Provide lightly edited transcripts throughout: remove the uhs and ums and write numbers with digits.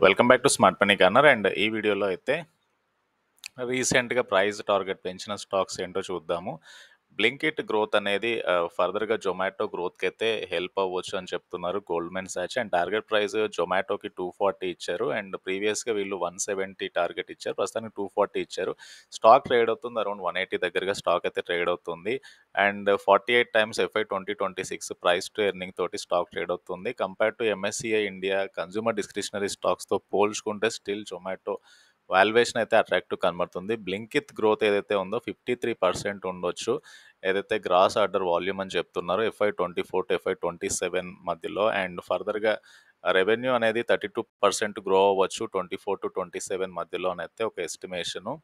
Welcome back to smart money corner. And ఈ వీడియోలో అయితే రీసెంట్గా ప్రైస్ టార్గెట్ పెంచిన స్టాక్స్ ఏంటో చూద్దాము. బ్లింకిట్ గ్రోత్ అనేది ఫర్దర్గా జొమాటో గ్రోత్కి అయితే హెల్ప్ అవ్వచ్చు అని చెప్తున్నారు గోల్డ్మెన్ సాచ్. అండ్ టార్గెట్ ప్రైస్ జొమాటోకి 240 ఇచ్చారు. అండ్ ప్రీవియస్గా వీళ్ళు 170 టార్గెట్ ఇచ్చారు, ప్రస్తుతానికి 240 ఇచ్చారు. స్టాక్ ట్రేడ్ అవుతుంది అరౌండ్ 180 దగ్గరగా స్టాక్ అయితే ట్రేడ్ అవుతుంది. And 48 times FY 2026 price to earning తోటి స్టాక్ ట్రేడ్ అవుతుంది. Compare to MSCI India consumer discretionary స్టాక్స్తో పోల్చుకుంటే స్టిల్ జొమాటో వాల్యుయేషన్ అయితే అట్రాక్టివ్ కనబడుతుంది. బ్లింకిత్ గ్రోత్ ఏదైతే ఉందో 53% ఉండొచ్చు, ఏదైతే గ్రాస్ ఆర్డర్ వాల్యూమ్ అని చెప్తున్నారో FY 24 టు FY 27 మధ్యలో. అండ్ ఫర్దర్గా రెవెన్యూ అనేది 32% గ్రో అవ్వచ్చు 24 టు 27 మధ్యలో అయితే ఒక estimation.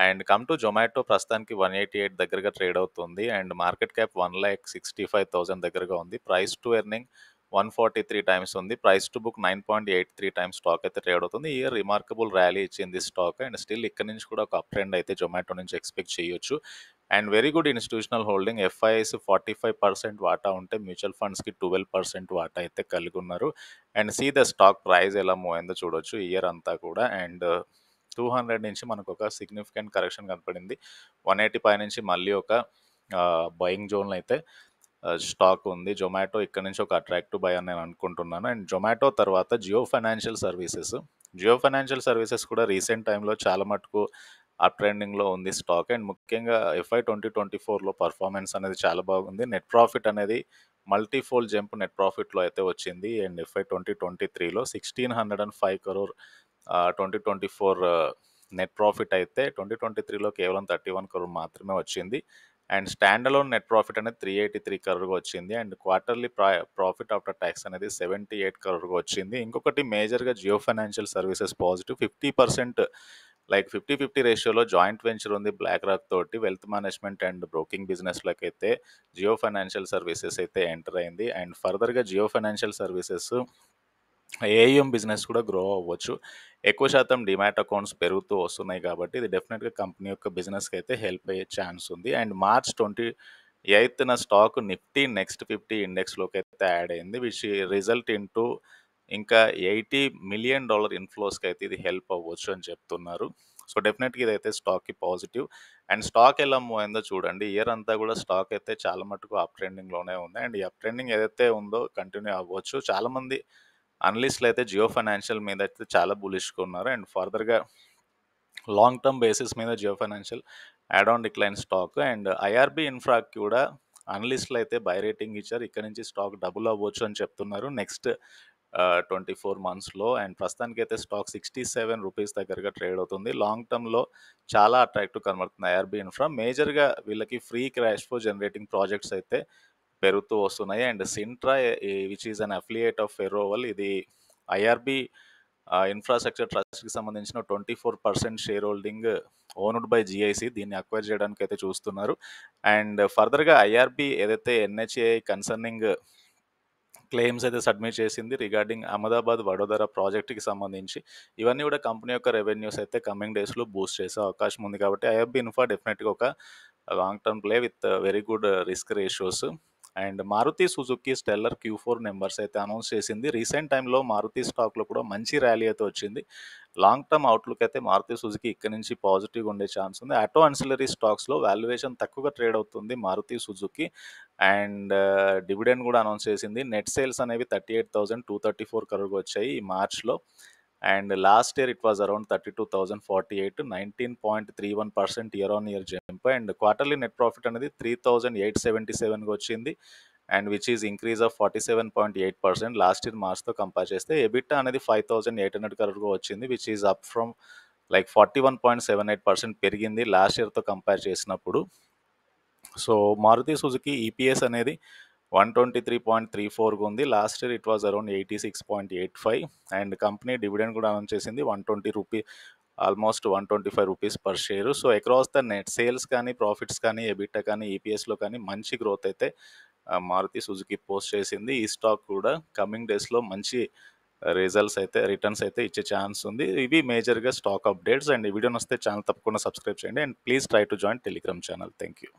And come to Zomato ప్రస్తుతానికి 188 దగ్గరగా ట్రేడ్ అవుతుంది. అండ్ మార్కెట్ క్యాప్ 1,65,000 దగ్గరగా ఉంది. ప్రైస్ టు ఎర్నింగ్ 143 టైమ్స్ ఉంది. Price to book 9.83 times stock అయితే ట్రేడ్ అవుతుంది. ఈ ఇయర్ రిమార్కబుల్ ర్యాలీ ఇచ్చింది స్టాక్. అండ్ స్టిల్ ఇక్కడ నుంచి కూడా ఒక అప్ ట్రెండ్ అయితే జొమాటో నుంచి ఎక్స్పెక్ట్ చేయొచ్చు. And very good institutional holding. FIS 45% వాటా ఉంటే మ్యూచువల్ ఫండ్స్కి 12% వాటా అయితే కలిగి ఉన్నారు. And see the stock price ఎలా మూవ్ అయిందో చూడొచ్చు ఇయర్ అంతా కూడా. అండ్ 200 నుంచి మనకు ఒక సిగ్నిఫికెంట్ కరెక్షన్ కనపడింది. 180 పై నుంచి మళ్ళీ ఒక బయింగ్ జోన్లో అయితే స్టాక్ ఉంది. జొమాటో ఇక్కడ నుంచి ఒక అట్రాక్టివ్ బై అని నేను అనుకుంటున్నాను. అండ్ జొమాటో తర్వాత జియో ఫైనాన్షియల్ సర్వీసెస్ కూడా రీసెంట్ టైంలో చాలా మటుకు అప్ ట్రెండింగ్లో ఉంది స్టాక్. అండ్ ముఖ్యంగా FY 2024లో పర్ఫార్మెన్స్ అనేది చాలా బాగుంది. నెట్ ప్రాఫిట్ అనేది మల్టీఫోల్డ్ జంప్ నెట్ ప్రాఫిట్లో అయితే వచ్చింది. And FY 2023లో 1,605 crore 2024 net profit అయితే 2023లో కేవలం 31 crore మాత్రమే వచ్చింది. And stand alone net profit అనేది 383 crore వచ్చింది. And quarterly profit after tax అనేది 78 crore వచ్చింది. ఇంకొకటి మేజర్గా Jio financial services positive 50%, like 50-50 రేషియోలో జాయింట్ వెంచర్ ఉంది బ్లాక్ రాక్ తోటి. వెల్త్ మేనేజ్మెంట్ అండ్ బ్రోకింగ్ బిజినెస్లోకి అయితే జియో ఫైనాన్షియల్ సర్వీసెస్ అయితే ఎంటర్ అయింది. అండ్ ఫర్దర్గా Jio financial services AM business కూడా గ్రో అవ్వచ్చు. ఎక్కువ శాతం డిమాట్ అకౌంట్స్ పెరుగుతూ వస్తున్నాయి కాబట్టి ఇది డెఫినెట్గా కంపెనీ యొక్క బిజినెస్కి అయితే హెల్ప్ అయ్యే ఛాన్స్ ఉంది. అండ్ March 28న స్టాక్ నిఫ్టీ నెక్స్ట్ 50 ఇండెక్స్లోకి అయితే యాడ్ అయింది, విచ్ రిజల్ట్ ఇంటూ ఇంకా $80 million ఇన్ఫ్లోస్కి అయితే ఇది హెల్ప్ అవ్వచ్చు అని చెప్తున్నారు. సో డెఫినెట్గా ఇదైతే స్టాక్కి పాజిటివ్. అండ్ స్టాక్ ఎలా మూవ్ అయిందో చూడండి. ఇయర్ అంతా కూడా స్టాక్ అయితే చాలా మటుకు అప్ ట్రెండింగ్లోనే ఉంది. అండ్ ఈ అప్ ట్రెండింగ్ ఏదైతే ఉందో కంటిన్యూ అవ్వచ్చు. చాలామంది అనలిస్టులు అయితే జియో ఫైనాన్షియల్ మీద అయితే చాలా బులిష్గా ఉన్నారు. అండ్ ఫర్దర్గా లాంగ్ టర్మ్ బేసిస్ మీద Jio financial add on decline stock. And IRB ఇన్ఫ్రాకి కూడా అనలిస్టులు అయితే బై రేటింగ్ ఇచ్చారు. ఇక్కడ నుంచి స్టాక్ డబుల్ అవ్వచ్చు అని చెప్తున్నారు నెక్స్ట్ 24 monthsలో. అండ్ ప్రస్తుతానికి అయితే స్టాక్ 67 రూపీస్ దగ్గరగా ట్రేడ్ అవుతుంది. లాంగ్ టర్మ్లో చాలా అట్రాక్టివ్ కనబడుతుంది IRB ఇన్ఫ్రా. మేజర్గా వీళ్ళకి free cash flow generating projects అయితే పెరుగుతూ వస్తున్నాయి. And Cintra which is an affiliate of Ferrovial, ఇది IRB ఇన్ఫ్రాస్ట్రక్చర్ ట్రస్ట్కి సంబంధించిన 24% share holding owned by GIC, దీన్ని అక్వైర్ చేయడానికి అయితే చూస్తున్నారు. అండ్ ఫర్దర్గా IRB ఏదైతే NHAI కన్సర్నింగ్ క్లెయిమ్స్ అయితే సబ్మిట్ చేసింది రిగార్డింగ్ అహ్మదాబాద్ వడోదర ప్రాజెక్ట్కి సంబంధించి, ఇవన్నీ కూడా కంపెనీ యొక్క రెవెన్యూస్ అయితే కమింగ్ డేస్లో బూస్ట్ చేసే అవకాశం ఉంది. కాబట్టి IRB ఇన్ఫ్రా డెఫినెట్గా ఒక long term play with very good risk ratios. And Maruti Suzuki stellar Q4 numbers అయితే అనౌన్స్ చేసింది. రీసెంట్ టైంలో మారుతి స్టాక్లో కూడా మంచి ర్యాలీ అయితే వచ్చింది. లాంగ్ టర్మ్ అవుట్లుక్ అయితే మారుతి సుజుకి ఇక్కడ నుంచి పాజిటివ్గా ఉండే ఛాన్స్ ఉంది. ఆటో అన్సిలరీ స్టాక్స్లో వాల్యుయేషన్ తక్కువగా ట్రేడ్ అవుతుంది మారుతి సుజుకి. అండ్ డివిడెండ్ కూడా అనౌన్స్ చేసింది. నెట్ సేల్స్ అనేవి 38,234 crore వచ్చాయి ఈ మార్చ్లో. And last year it was around 32,048, 19.31% year on year jump. And quarterly net profit అనేది 3,877 వచ్చింది. And which is increase of 47.8% last year మార్చ్తో కంపేర్ చేస్తే. ఎబిటా అనేది 5,800 crore వచ్చింది, which is up from like 41.78% పెరిగింది లాస్ట్ ఇయర్తో కంపేర్ చేసినప్పుడు. So Maruti Suzuki EPS అనేది 123.34 ఉంది. Last year it was around 86.85. And company dividend కూడా అనౌన్స్ చేసింది 120 rupee, almost 125 rupees per share. So across the net sales కానీ profits కానీ EBITDA కానీ EPSలో కానీ మంచి గ్రోత్ అయితే మారుతి సుజుకి పోస్ట్ చేసింది. ఈ స్టాక్ కూడా కమింగ్ డేస్లో మంచి రిటర్న్స్ అయితే ఇచ్చే ఛాన్స్ ఉంది. ఇవి మేజర్గా స్టాక్ అప్డేట్స్. అండ్ ఈ వీడియో వస్తే ఛానల్ తప్పకుండా సబ్స్క్రైబ్ చేయండి. And please try to join Telegram channel. Thank you.